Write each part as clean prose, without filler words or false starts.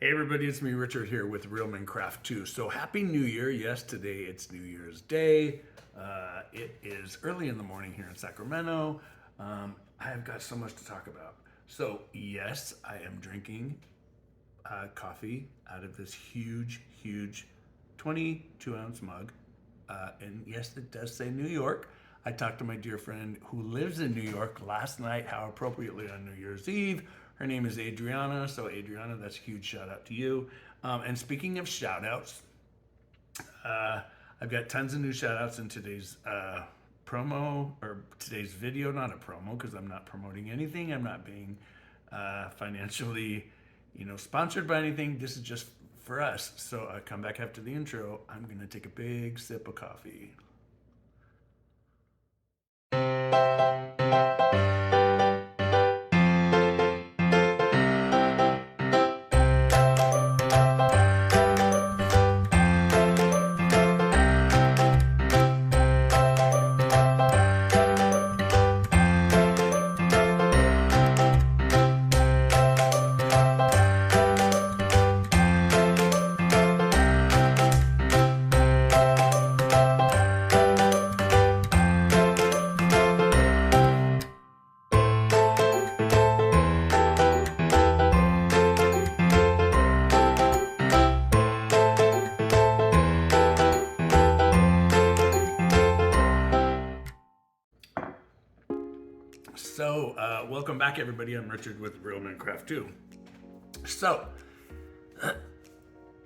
Hey everybody, it's me Richard here with Real Men Craft 2. So happy New Year. Yes, today it's New Year's Day. It is early in the morning here in Sacramento. I have got so much to talk about. So yes, I am drinking coffee out of this huge 22-ounce mug. And yes, it does say New York. I talked to my dear friend who lives in New York last night, how appropriately on New Year's Eve. Her name is Adriana. So Adriana, that's a huge shout out to you. And speaking of shout outs, I've got tons of new shout outs in today's promo, or today's video, not a promo, because I'm not promoting anything. I'm not being financially, sponsored by anything. This is just for us. So I come back after the intro. I'm going to take a big sip of coffee. So, welcome back everybody. I'm Richard with Real Men Craft 2. So,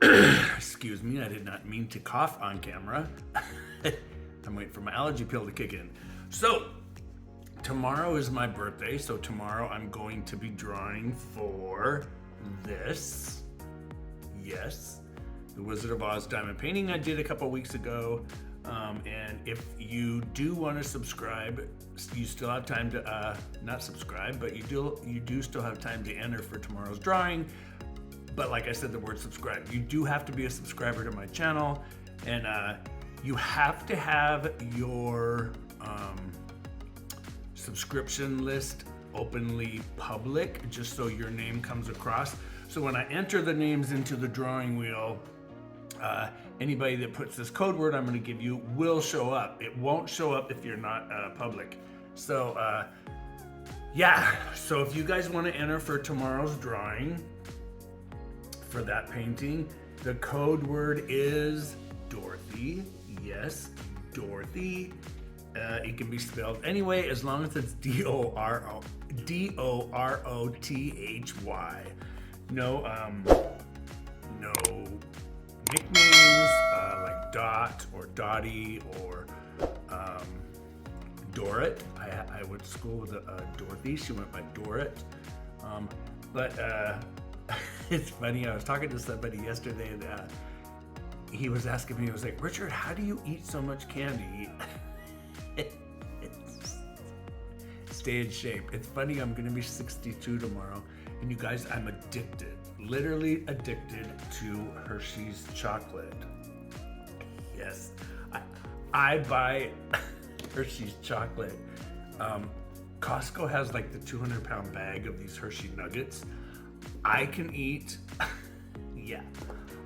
excuse me, I did not mean to cough on camera. I'm waiting for my allergy pill to kick in. So, tomorrow is my birthday, so tomorrow I'm going to be drawing for this. Yes, the Wizard of Oz diamond painting I did a couple weeks ago. And if you do want to subscribe, you still have time to not subscribe, but you do still have time to enter for tomorrow's drawing. But like I said, the word subscribe, you do have to be a subscriber to my channel, and you have to have your subscription list openly public, just so your name comes across. So when I enter the names into the drawing wheel, anybody that puts this code word I'm going to give you will show up. It won't show up if you're not public. So yeah, so if you guys want to enter for tomorrow's drawing for that painting, the code word is Dorothy. Yes, Dorothy. It can be spelled anyway, as long as it's Dorothy. No nicknames like Dot or Dottie or Dorrit. I went to school with Dorothy. She went by Dorrit. But it's funny. I was talking to somebody yesterday and he was asking me, he was like, Richard, how do you eat so much candy? Stay in shape. It's funny, I'm going to be 62 tomorrow. And you guys, I'm addicted, literally addicted to Hershey's chocolate. Yes, I buy Hershey's chocolate. Costco has like the 200-pound bag of these Hershey nuggets. I can eat, yeah,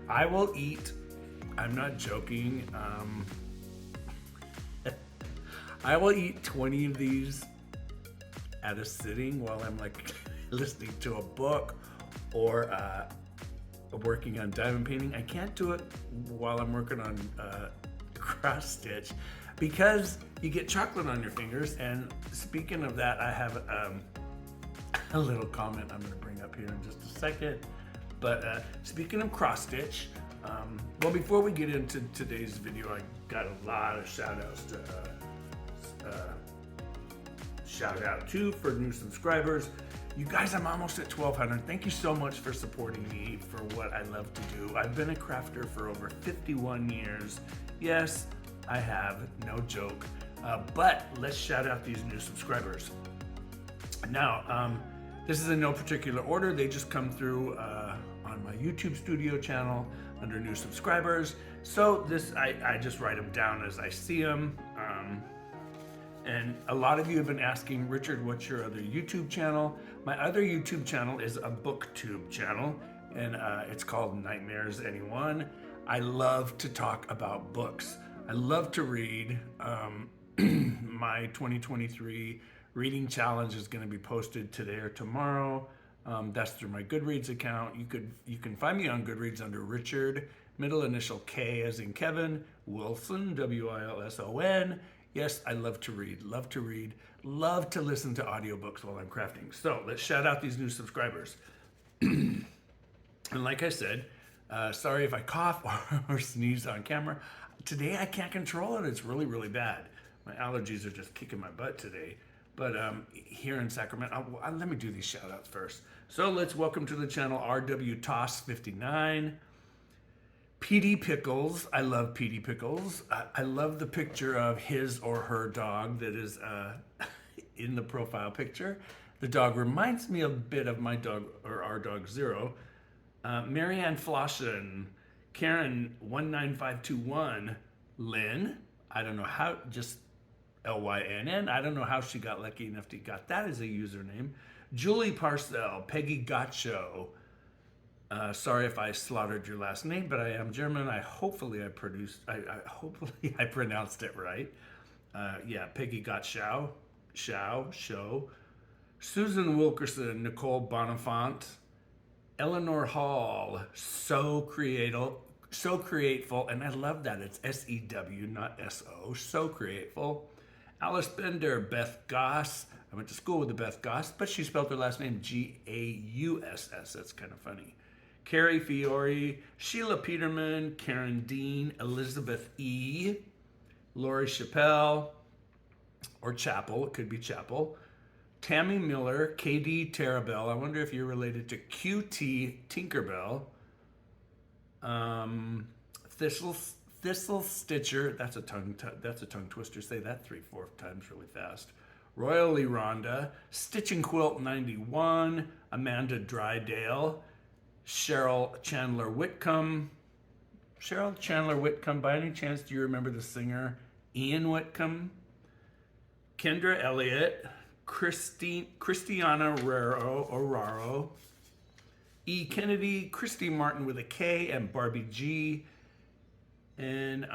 I will eat, I'm not joking, I will eat 20 of these at a sitting while I'm like listening to a book or working on diamond painting. I can't do it while I'm working on cross stitch because you get chocolate on your fingers. And speaking of that, I have a little comment I'm going to bring up here in just a second. But speaking of cross stitch, well, before we get into today's video, I got a lot of shout outs to shout out to for new subscribers. You guys, I'm almost at 1,200. Thank you so much for supporting me for what I love to do. I've been a crafter for over 51 years. Yes, I have, no joke. But let's shout out these new subscribers. Now, this is in no particular order. They just come through on my YouTube studio channel under new subscribers. So this, I just write them down as I see them. And a lot of you have been asking, Richard, what's your other YouTube channel? My other YouTube channel is a BookTube channel. and it's called Nightmares Anyone. I love to talk about books. I love to read. My 2023 reading challenge is going to be posted today or tomorrow. That's through my Goodreads account. You can find me on Goodreads under Richard, middle initial K as in Kevin, Wilson, Wilson. Yes, I love to read, love to listen to audiobooks while I'm crafting. So let's shout out these new subscribers. And like I said, sorry if I cough or sneeze on camera. Today I can't control it. It's really, really bad. My allergies are just kicking my butt today. But here in Sacramento, let me do these shout outs first. So let's welcome to the channel RW Toss 59. PD Pickles. I love PD Pickles. I love the picture of his or her dog that is in the profile picture. The dog reminds me a bit of my dog, or our dog Zero. Marianne Flossen, Karen 19521, Lynn, I don't know how, just LYNN, I don't know how she got lucky enough to got that as a username. Julie Parcell, Peggy Gotcho, sorry if I slaughtered your last name, but I am German. Hopefully I pronounced it right. Yeah, Peggy Gotcho, Show, Susan Wilkerson, Nicole Bonifant, Eleanor Hall, so createful, and I love that. It's SEW, not SO, so createful. Alice Bender, Beth Goss. I went to school with the Beth Goss, but she spelled her last name Gauss. That's kind of funny. Carrie Fiore, Sheila Peterman, Karen Dean, Elizabeth E., Lori Chappelle, or Chapel, it could be Chapel. Tammy Miller, KD Terabell. I wonder if you're related to QT Tinkerbell. Thistle Stitcher. That's a tongue twister. Say that 3-4 times really fast. Royally Rhonda, Stitching Quilt 91, Amanda Drydale, Cheryl Chandler Whitcomb. Cheryl Chandler Whitcomb. By any chance, do you remember the singer Ian Whitcomb? Kendra Elliott. Christiana Oraro, E. Kennedy, Christy Martin with a K, and Barbie G, and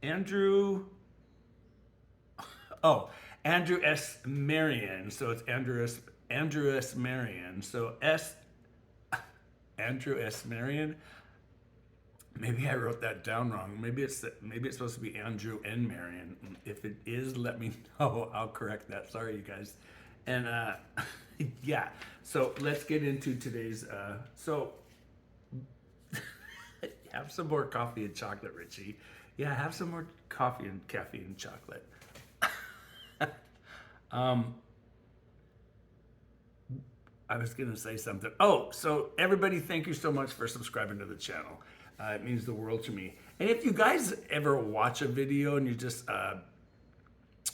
Andrew S. Marion. So it's Andrew S. Marion. So Andrew S. Marion. Maybe I wrote that down wrong. Maybe it's supposed to be Andrew N. Marion. If it is, let me know. I'll correct that. Sorry, you guys. And yeah, so let's get into today's. So have some more coffee and chocolate, Richie. Yeah, have some more coffee and caffeine and chocolate. I was gonna say something. Oh, so everybody, thank you so much for subscribing to the channel. It means the world to me. And if you guys ever watch a video and you just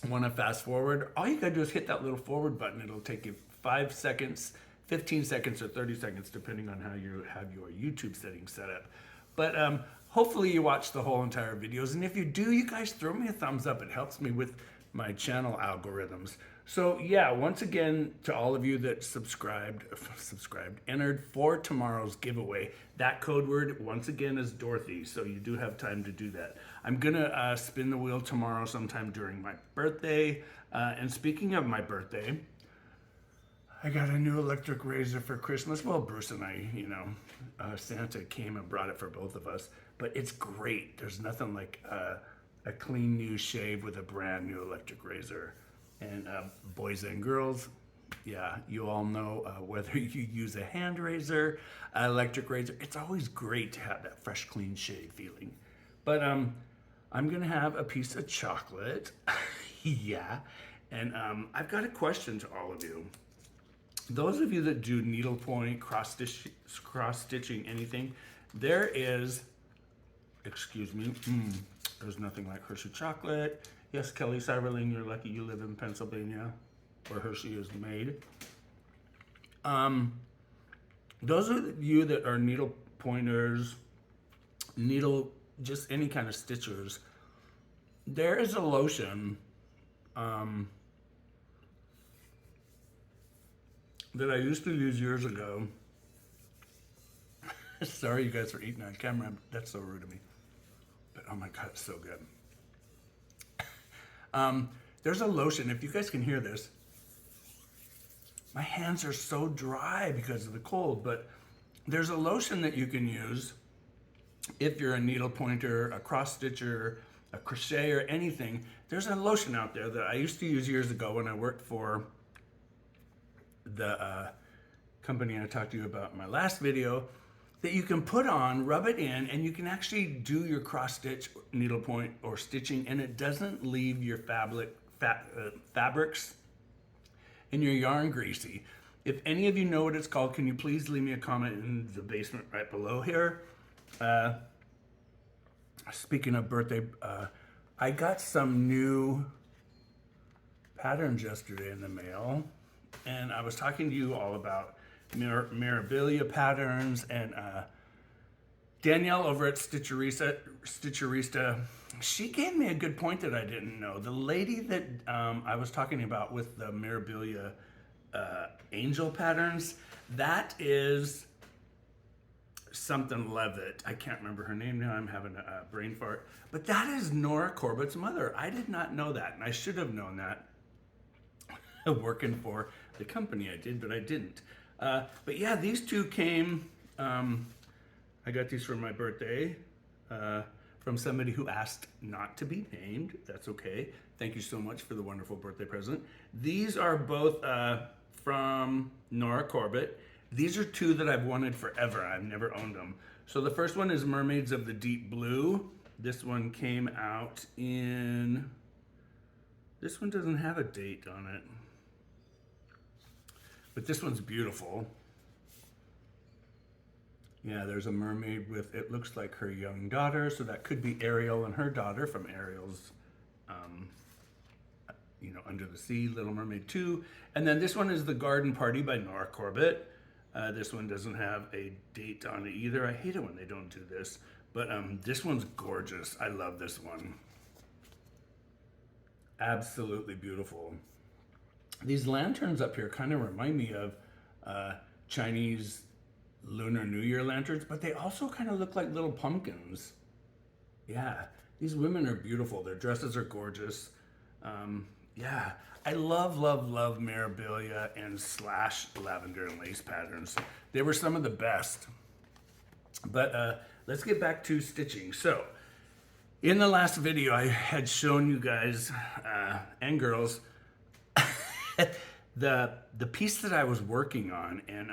want to fast forward, all you gotta do is hit that little forward button. It'll take you 5 seconds, 15 seconds, or 30 seconds, depending on how you have your YouTube settings set up. But hopefully you watch the whole entire videos. And if you do, you guys throw me a thumbs up. It helps me with my channel algorithms. So yeah, once again, to all of you that entered for tomorrow's giveaway, that code word once again is Dorothy. So you do have time to do that. I'm gonna spin the wheel tomorrow sometime during my birthday. And speaking of my birthday, I got a new electric razor for Christmas. Well, Bruce and I, Santa came and brought it for both of us, but it's great. There's nothing like a clean new shave with a brand new electric razor. And boys and girls, yeah, you all know whether you use a hand razor, an electric razor, it's always great to have that fresh, clean shave feeling. But I'm gonna have a piece of chocolate, yeah. And I've got a question to all of you. Those of you that do needlepoint, cross stitching, anything, there is, excuse me, there's nothing like Hershey chocolate. Yes, Kelly Cyberling, you're lucky you live in Pennsylvania, where Hershey is made. Those of you that are needle pointers, just any kind of stitchers, there is a lotion that I used to use years ago. Sorry you guys for eating on camera. That's so rude of me. But oh my God, it's so good. There's a lotion, if you guys can hear this. My hands are so dry because of the cold, but there's a lotion that you can use if you're a needle pointer, a cross stitcher, a crocheter, anything. There's a lotion out there that I used to use years ago when I worked for the company I talked to you about in my last video, that you can put on, rub it in, and you can actually do your cross stitch, needlepoint, or stitching, and it doesn't leave your fabrics and your yarn greasy. If any of you know what it's called, can you please leave me a comment in the basement right below here? Speaking of birthday, I got some new patterns yesterday in the mail, and I was talking to you all about Mirabilia patterns, and Danielle over at Stitcherista, she gave me a good point that I didn't know. The lady that I was talking about with the Mirabilia angel patterns, that is something Levitt. I can't remember her name now. I'm having a brain fart. But that is Nora Corbett's mother. I did not know that, and I should have known that working for the company I did, but I didn't. But yeah, these two came, I got these for my birthday from somebody who asked not to be named. That's okay. Thank you so much for the wonderful birthday present. These are both from Nora Corbett. These are two that I've wanted forever. I've never owned them. So the first one is Mermaids of the Deep Blue. This one came out in, this one doesn't have a date on it, but this one's beautiful. Yeah, there's a mermaid with, it looks like her young daughter, so that could be Ariel and her daughter from Ariel's, Under the Sea, Little Mermaid 2. And then this one is The Garden Party by Nora Corbett. This one doesn't have a date on it either. I hate it when they don't do this, but this one's gorgeous. I love this one. Absolutely beautiful. These lanterns up here kind of remind me of Chinese Lunar New Year lanterns, but they also kind of look like little pumpkins. Yeah, these women are beautiful. Their dresses are gorgeous. Yeah, I love Mirabilia and slash lavender and lace patterns. They were some of the best. But let's get back to stitching. So, in the last video, I had shown you guys and girls the piece that I was working on, and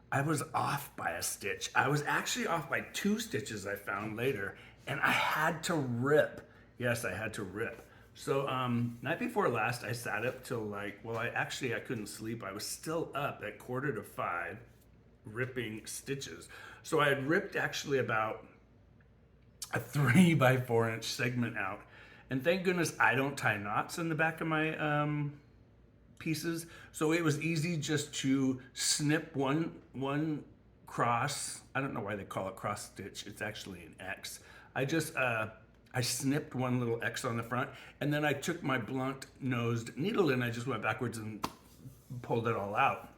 I was off by a stitch. I was actually off by 2 stitches I found later, and I had to rip. Yes, I had to rip. So night before last, I sat up till I couldn't sleep. I was still up at 4:45 ripping stitches. So I had ripped actually about a 3 by 4 inch segment out. And thank goodness I don't tie knots in the back of my pieces. So it was easy just to snip one cross. I don't know why they call it cross stitch. It's actually an X. I snipped one little X on the front, and then I took my blunt nosed needle and I just went backwards and pulled it all out.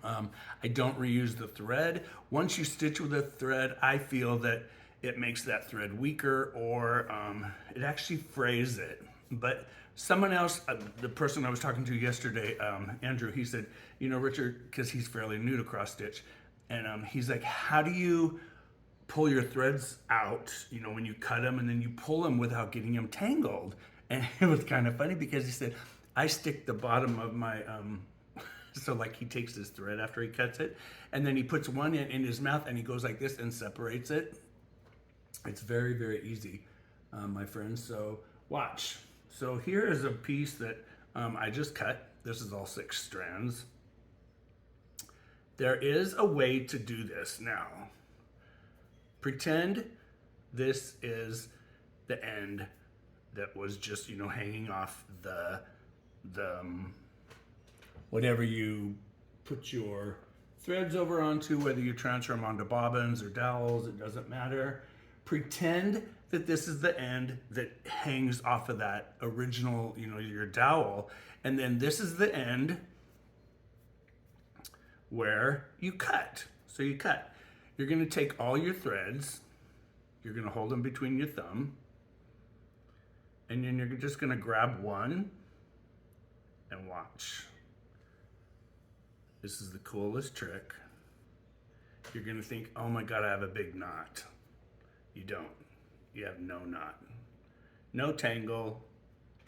I don't reuse the thread. Once you stitch with a thread, I feel that it makes that thread weaker, or it actually frays it. But someone else, the person I was talking to yesterday, Andrew, he said, Richard, because he's fairly new to cross stitch, and he's like, how do you pull your threads out, when you cut them, and then you pull them without getting them tangled? And it was kind of funny because he said, I stick the bottom of my, so like he takes his thread after he cuts it, and then he puts one in his mouth and he goes like this and separates it. It's very, very easy, my friends. So watch. So here is a piece that I just cut. This is all 6 strands. There is a way to do this now. Pretend this is the end that was just, hanging off the whatever you put your threads over onto, whether you transfer them onto bobbins or dowels, it doesn't matter. Pretend that this is the end that hangs off of that original, your dowel. And then this is the end where you cut. So you cut. you're gonna take all your threads, you're gonna hold them between your thumb, and then you're just gonna grab one and watch. This is the coolest trick. You're gonna think, oh my God, I have a big knot. You don't. You have no knot. No tangle,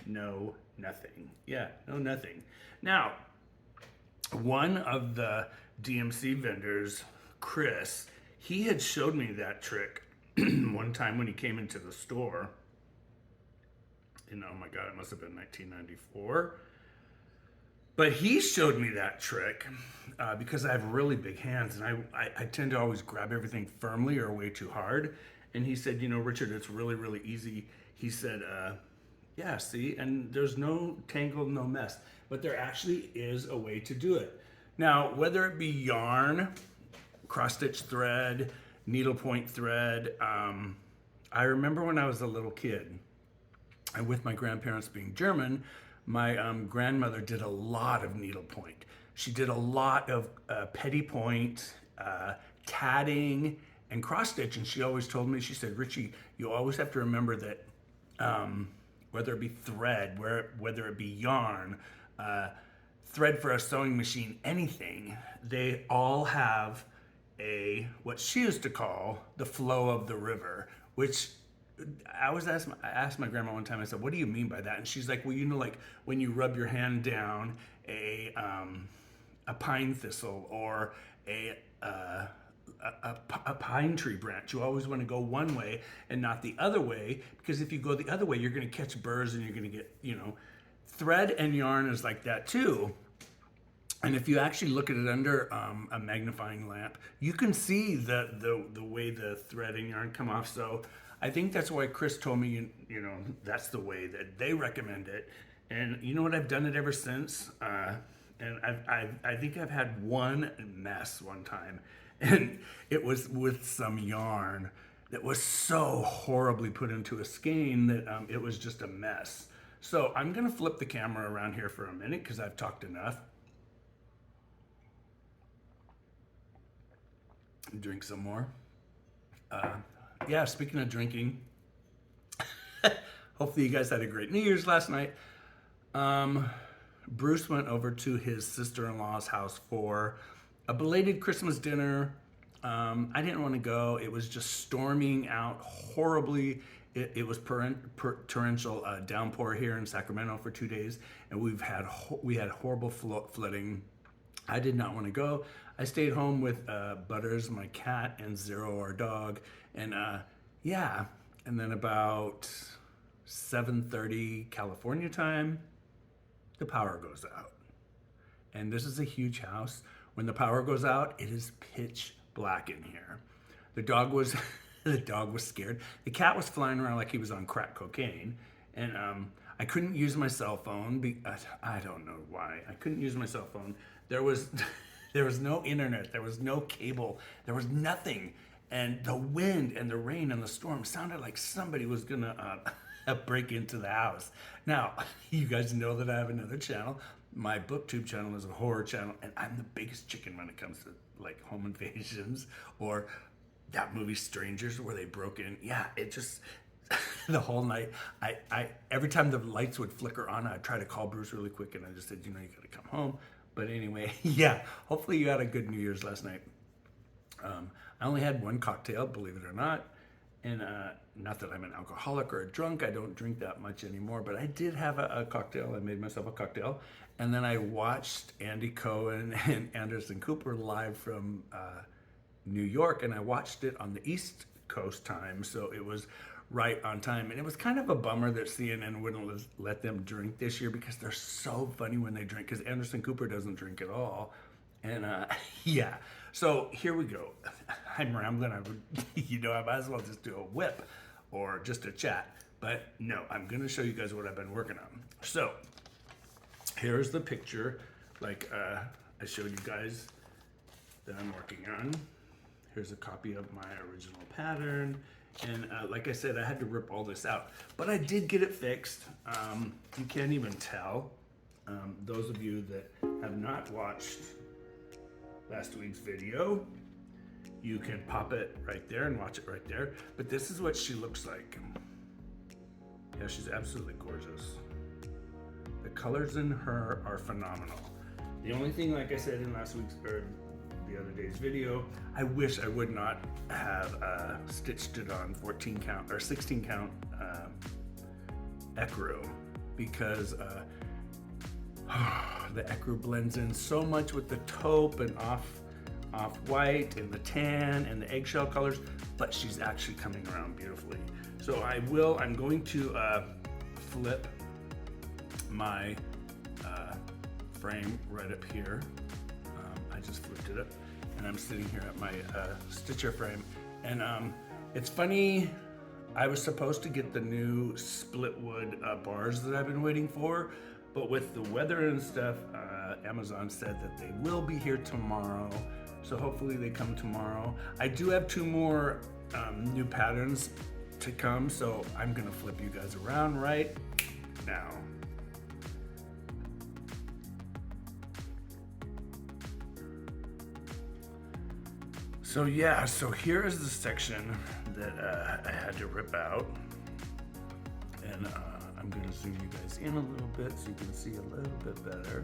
no nothing. Yeah, no nothing. Now, one of the DMC vendors, Chris, he had showed me that trick one time when he came into the store. And oh my God, it must have been 1994. But he showed me that trick because I have really big hands, and I tend to always grab everything firmly or way too hard. And he said, you know, Richard, it's really, really easy. He said, yeah, see, and there's no tangle, no mess. But there actually is a way to do it. Now, whether it be yarn, cross-stitch thread, needlepoint thread, I remember when I was a little kid, and with my grandparents being German, my grandmother did a lot of needlepoint. She did a lot of petty point, tatting, and cross stitch. And she always told me, she said, Richie, you always have to remember that whether it be thread, whether it be yarn, thread for a sewing machine, anything, they all have what she used to call the flow of the river, which I asked my grandma one time, I said, what do you mean by that? And she's like, well, you know, like when you rub your hand down a pine thistle or a pine tree branch, you always want to go one way and not the other way, because if you go the other way, you're going to catch burrs and you're going to get, you know, thread and yarn is like that too. And if you actually look at it under a magnifying lamp, you can see the way the thread and yarn come off. So I think that's why Chris told me, you know, that's the way that they recommend it. And you know what? I've done it ever since. And I think I've had one mess one time. And it was with some yarn that was so horribly put into a skein that it was just a mess. So I'm going to flip the camera around here for a minute because I've talked enough. Drink some more. Yeah, speaking of drinking, hopefully you guys had a great New Year's last night. Bruce went over to his sister-in-law's house for a belated Christmas dinner. I didn't want to go. It was just storming out horribly. It was torrential downpour here in Sacramento for 2 days, and we had horrible flooding. I did not want to go. I stayed home with Butters, my cat, and Zero, our dog. And yeah, and then about 7:30 California time, the power goes out. And this is a huge house. When the power goes out, it is pitch black in here. The dog was scared. The cat was flying around like he was on crack cocaine. And I couldn't use my cell phone. I don't know why. I couldn't use my cell phone. There was no internet. There was no cable. There was nothing. And the wind and the rain and the storm sounded like somebody was gonna break into the house. Now, you guys know that I have another channel. My BookTube channel is a horror channel, and I'm the biggest chicken when it comes to like home invasions or that movie Strangers where they broke in. Yeah, it just the whole night. I every time the lights would flicker on, I'd try to call Bruce really quick, and I just said, you know, you gotta come home. But anyway, yeah, hopefully you had a good New Year's last night. I only had one cocktail, believe it or not. And not that I'm an alcoholic or a drunk, I don't drink that much anymore, but I did have a cocktail. I made myself a cocktail. And then I watched Andy Cohen and Anderson Cooper live from New York, and I watched it on the East Coast time, so it was right on time. And it was kind of a bummer that CNN wouldn't let them drink this year because they're so funny when they drink, because Anderson Cooper doesn't drink at all. And yeah, so here we go. I'm rambling. I might as well just do a WIP or just a chat. But no, I'm going to show you guys what I've been working on. So here's the picture, like I showed you guys that I'm working on. Here's a copy of my original pattern. And like I said, I had to rip all this out. But I did get it fixed. You can't even tell. Those of you that have not watched last week's video, you can pop it right there and watch it right there. But this is what she looks like. Yeah, she's absolutely gorgeous. The colors in her are phenomenal. The only thing, like I said in last week's or the other day's video, I wish I would not have stitched it on 14 count or 16 count ecru, because the ecru blends in so much with the taupe and off-white and the tan and the eggshell colors, but she's actually coming around beautifully. So I'm going to flip my frame right up here. I just flipped it up and I'm sitting here at my stitcher frame. And it's funny, I was supposed to get the new split wood bars that I've been waiting for, but with the weather and stuff, Amazon said that they will be here tomorrow. So hopefully they come tomorrow. I do have 2 more new patterns to come, so I'm gonna flip you guys around right now. So yeah, so here is the section that I had to rip out, and I'm gonna zoom you guys in a little bit so you can see a little bit better.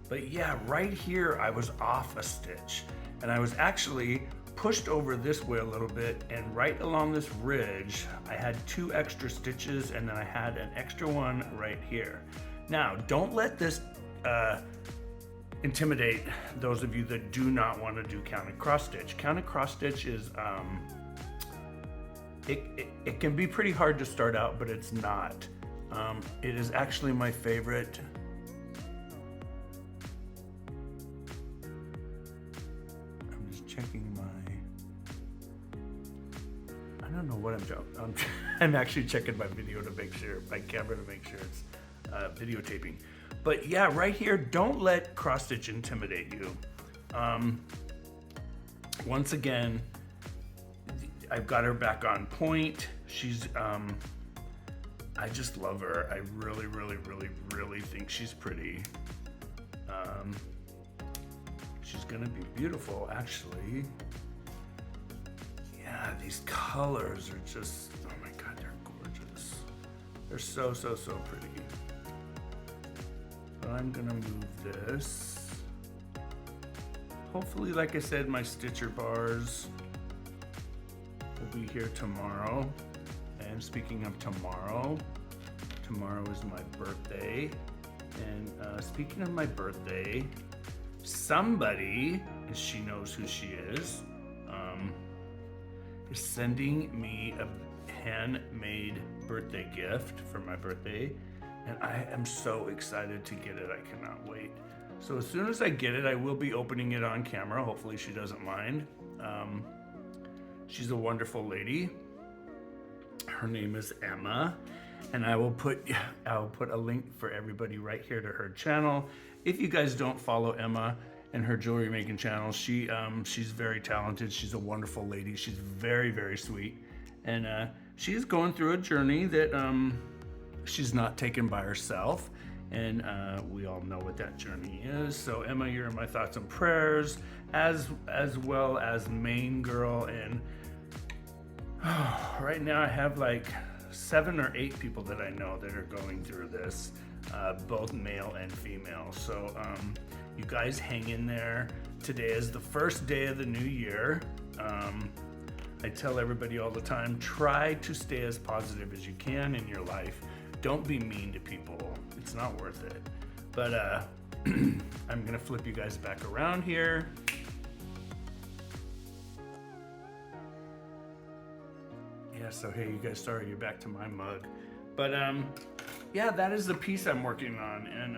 But yeah, right here I was off a stitch, and I was actually pushed over this way a little bit, and right along this ridge I had 2 extra stitches, and then I had an extra one right here. Now don't let this intimidate those of you that do not want to do counted cross stitch. Counted cross stitch is it can be pretty hard to start out, but it's not. It is actually my favorite. I'm just checking I don't know what I'm doing. I'm actually checking my video to make sure, my camera to make sure it's videotaping. But yeah, right here, don't let cross stitch intimidate you. Once again, I've got her back on point. She's, I just love her. I really, really, really, really think she's pretty. She's gonna be beautiful, actually. Yeah, these colors are just, oh my God, they're gorgeous. They're so, so, so pretty. So I'm gonna move this. Hopefully, like I said, my stitcher bars will be here tomorrow. And speaking of tomorrow, tomorrow is my birthday. And speaking of my birthday, somebody, and she knows who she is sending me a handmade birthday gift for my birthday. And I am so excited to get it. I cannot wait. So as soon as I get it, I will be opening it on camera. Hopefully she doesn't mind. She's a wonderful lady. Her name is Emma, and I will put a link for everybody right here to her channel. If you guys don't follow Emma and her jewelry making channel, she's very talented. She's a wonderful lady. She's very, very sweet, and she's going through a journey that she's not taken by herself, and we all know what that journey is. So Emma, you're in my thoughts and prayers, as well as main girl. And right now I have like 7 or 8 people that I know that are going through this, both male and female. So you guys hang in there. Today is the first day of the new year. I tell everybody all the time, try to stay as positive as you can in your life. Don't be mean to people. It's not worth it. But I'm gonna flip you guys back around here. Yeah, so hey, you guys, sorry, you're back to my mug. But yeah, that is the piece I'm working on. And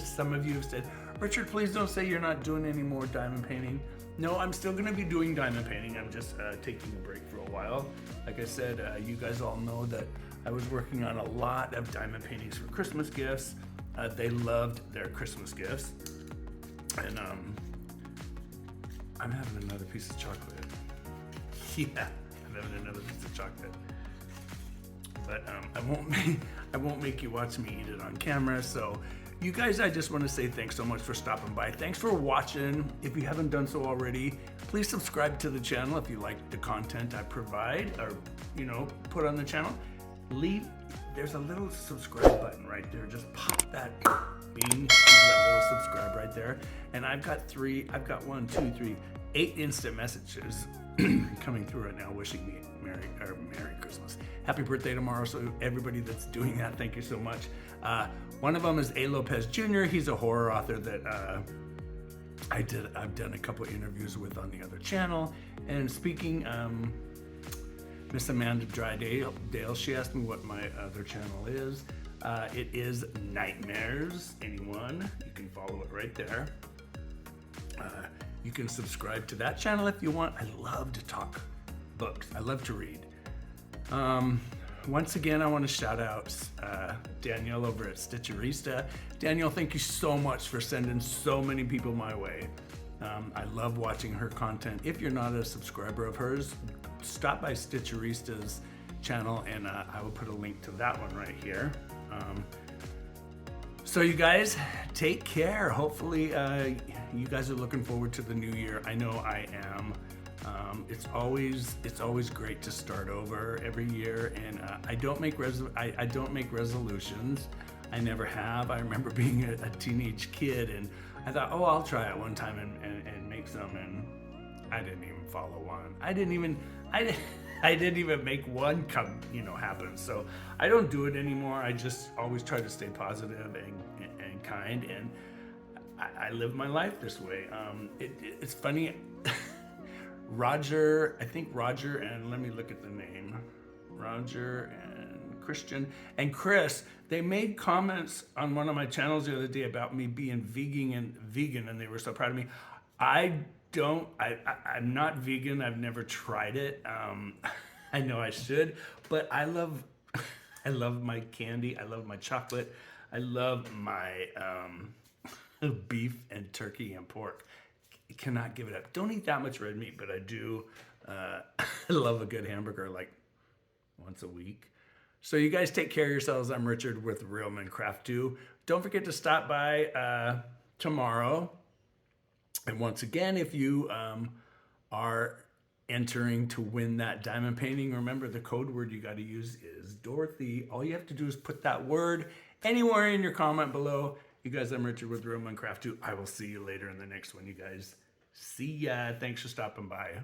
some of you have said, Richard, please don't say you're not doing any more diamond painting. No, I'm still gonna be doing diamond painting. I'm just taking a break for a while. Like I said, you guys all know that I was working on a lot of diamond paintings for Christmas gifts. They loved their Christmas gifts. And I'm having another piece of chocolate. Yeah, I'm having another piece of chocolate. But I won't make you watch me eat it on camera. So You guys, I just want to say thanks so much for stopping by. Thanks for watching. If you haven't done so already, please subscribe to the channel if you like the content I provide or, you know, put on the channel. There's a little subscribe button right there. Just pop that bean, that little subscribe right there. And I've got 8 instant messages coming through right now wishing me Merry Christmas. Happy birthday tomorrow. So everybody that's doing that, thank you so much. One of them is A. Lopez Jr. He's a horror author that I've done a couple interviews with on the other channel. And speaking, Miss Amanda Drydale, she asked me what my other channel is. It is Nightmares. Anyone, you can follow it right there. You can subscribe to that channel if you want. I love to talk books. I love to read. Once again, I want to shout out Danielle over at Stitcherista. Danielle, thank you so much for sending so many people my way. I love watching her content. If you're not a subscriber of hers, stop by Stitcherista's channel and I will put a link to that one right here. So you guys, take care. Hopefully you guys are looking forward to the new year. I know I am. It's always great to start over every year, and I don't make resolutions. I never have. I remember being a teenage kid, and I thought, oh, I'll try it one time and make some, and I didn't even follow one. I didn't even make one come, happen. So I don't do it anymore. I just always try to stay positive and kind, and I live my life this way. It's funny. Roger, and let me look at the name. Roger and Christian and Chris, they made comments on one of my channels the other day about me being vegan, and they were so proud of me. I'm not vegan. I've never tried it. I know I should, but I love my candy. I love my chocolate. I love my beef and turkey and pork. Cannot give it up. Don't eat that much red meat, but I do. I love a good hamburger like once a week. So you guys take care of yourselves. I'm Richard with Realman Craft Do. Don't forget to stop by tomorrow. And once again, if you are entering to win that diamond painting, remember the code word you got to use is Dorothy. All you have to do is put that word anywhere in your comment below. You guys, I'm Richard with Realman Craft Do. I will see you later in the next one, you guys. See ya. Thanks for stopping by.